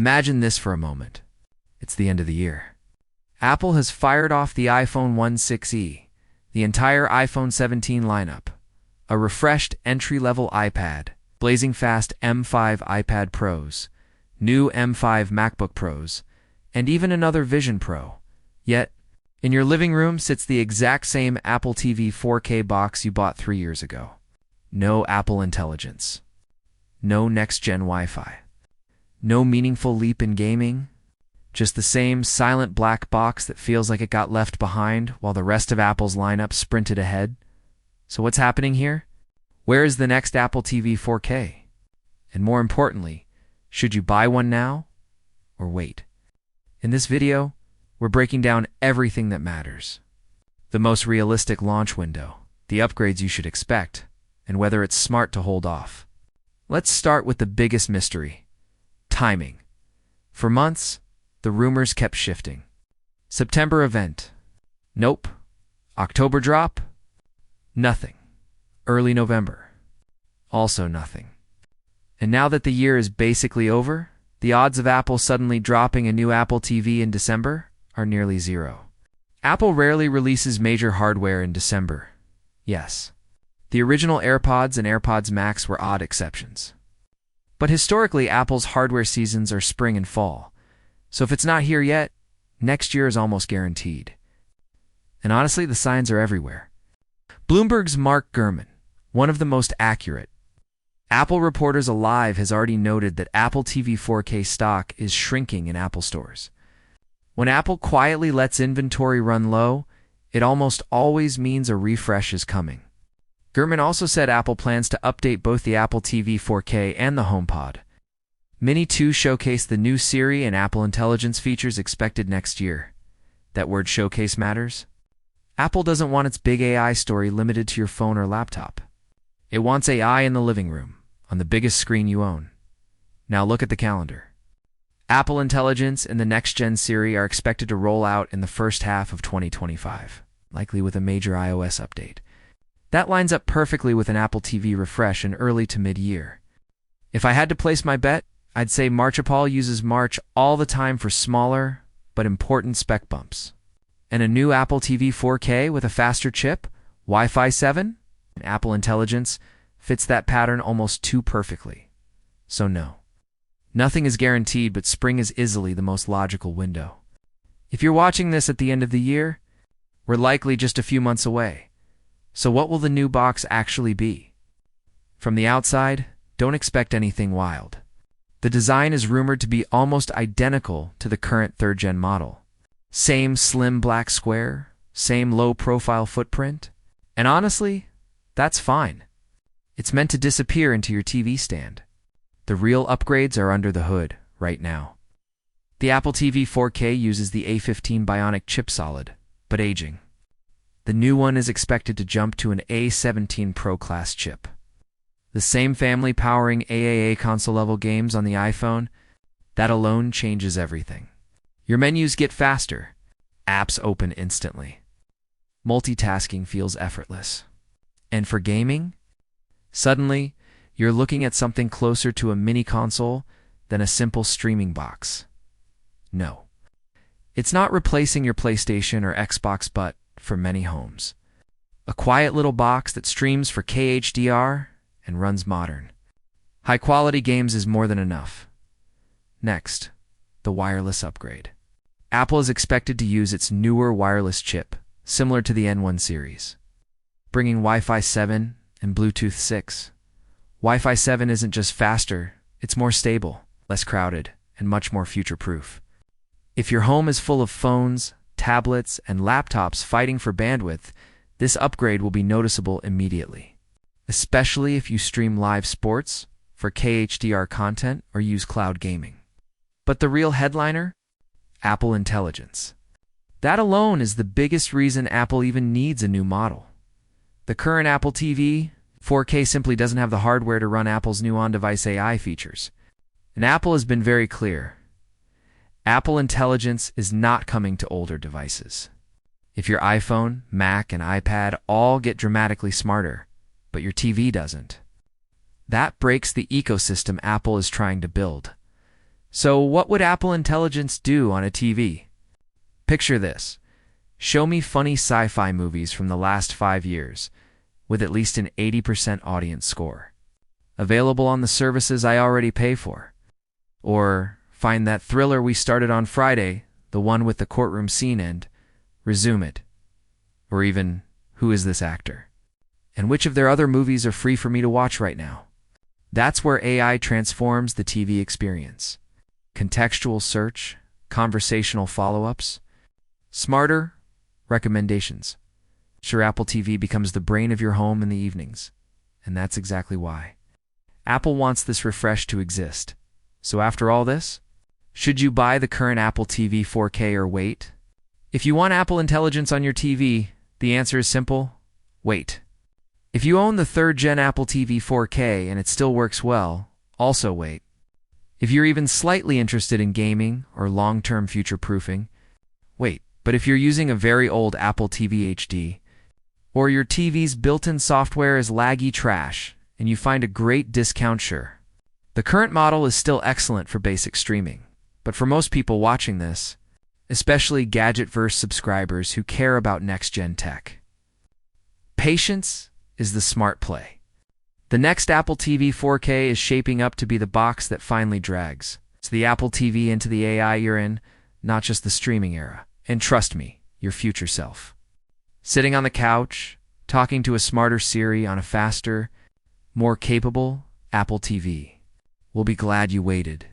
Imagine this for a moment. It's the end of the year. Apple has fired off the iPhone 16e, the entire iPhone 17 lineup, a refreshed entry-level iPad, blazing fast M5 iPad Pros, new M5 MacBook Pros, and even another Vision Pro. Yet, in your living room sits the exact same Apple TV 4K box you bought 3 years ago. No Apple Intelligence. No next-gen Wi-Fi. No meaningful leap in gaming. Just the same silent black box that feels like it got left behind while the rest of Apple's lineup sprinted ahead. So what's happening here? Where is the next Apple TV 4K? And more importantly, should you buy one now or wait? In this video, we're breaking down everything that matters. The most realistic launch window, the upgrades you should expect, and whether it's smart to hold off. Let's start with the biggest mystery: timing. For months, the rumors kept shifting. September event. Nope. October drop. Nothing. Early November. Also nothing. And now that the year is basically over, the odds of Apple suddenly dropping a new Apple TV in December are nearly zero. Apple rarely releases major hardware in December. Yes. The original AirPods and AirPods Max were odd exceptions. But historically, Apple's hardware seasons are spring and fall. So if it's not here yet, next year is almost guaranteed. And honestly, the signs are everywhere. Bloomberg's Mark Gurman, one of the most accurate Apple reporters alive, has already noted that Apple TV 4K stock is shrinking in Apple stores. When Apple quietly lets inventory run low, it almost always means a refresh is coming. Gurman also said Apple plans to update both the Apple TV 4K and the HomePod. Mini 2 showcase the new Siri and Apple Intelligence features expected next year. That word showcase matters. Apple doesn't want its big AI story limited to your phone or laptop. It wants AI in the living room, on the biggest screen you own. Now look at the calendar. Apple Intelligence and the next-gen Siri are expected to roll out in the first half of 2025, likely with a major iOS update. That lines up perfectly with an Apple TV refresh in early to mid-year. If I had to place my bet, I'd say March-Apple uses March all the time for smaller but important spec bumps. And a new Apple TV 4K with a faster chip, Wi-Fi 7, and Apple Intelligence fits that pattern almost too perfectly. So no. Nothing is guaranteed, but spring is easily the most logical window. If you're watching this at the end of the year, we're likely just a few months away. So what will the new box actually be? From the outside, don't expect anything wild. The design is rumored to be almost identical to the current third-gen model. Same slim black square, same low-profile footprint. And honestly, that's fine. It's meant to disappear into your TV stand. The real upgrades are under the hood right now. The Apple TV 4K uses the A15 Bionic chip solid, but aging. The new one is expected to jump to an A17 Pro class chip. The same family powering AAA console-level games on the iPhone, that alone changes everything. Your menus get faster. Apps open instantly. Multitasking feels effortless. And for gaming, suddenly, you're looking at something closer to a mini console than a simple streaming box. No. It's not replacing your PlayStation or Xbox, but for many homes, a quiet little box that streams for KHDR and runs modern. High-quality games is more than enough. Next, the wireless upgrade. Apple is expected to use its newer wireless chip, similar to the N1 series, bringing Wi-Fi 7 and Bluetooth 6. Wi-Fi 7 isn't just faster, it's more stable, less crowded, and much more future-proof. If your home is full of phones, tablets, and laptops fighting for bandwidth, this upgrade will be noticeable immediately, especially if you stream live sports for KHDR content or use cloud gaming. But the real headliner? Apple Intelligence. That alone is the biggest reason Apple even needs a new model. The current Apple TV 4K simply doesn't have the hardware to run Apple's new on-device AI features. And Apple has been very clear. Apple Intelligence is not coming to older devices. If your iPhone, Mac, and iPad all get dramatically smarter, but your TV doesn't, that breaks the ecosystem Apple is trying to build. So what would Apple Intelligence do on a TV? Picture this. Show me funny sci-fi movies from the last 5 years, with at least an 80% audience score. Available on the services I already pay for. Or find that thriller we started on Friday, the one with the courtroom scene, and resume it. Or even, who is this actor? And which of their other movies are free for me to watch right now? That's where AI transforms the TV experience. Contextual search, conversational follow-ups, smarter recommendations. Sure, Apple TV becomes the brain of your home in the evenings. And that's exactly why. Apple wants this refresh to exist. So after all this, should you buy the current Apple TV 4K or wait? If you want Apple Intelligence on your TV, the answer is simple: wait. If you own the 3rd-gen Apple TV 4K and it still works well, also wait. If you're even slightly interested in gaming or long-term future-proofing, wait. But if you're using a very old Apple TV HD, or your TV's built-in software is laggy trash, and you find a great discount, sure. The current model is still excellent for basic streaming, but for most people watching this, especially GadgetVerse subscribers who care about next-gen tech, patience is the smart play. The next Apple TV 4K is shaping up to be the box that finally drags. It's the Apple TV into the AI you're in, not just the streaming era. And trust me, your future self. Sitting on the couch, talking to a smarter Siri on a faster, more capable Apple TV. We'll be glad you waited.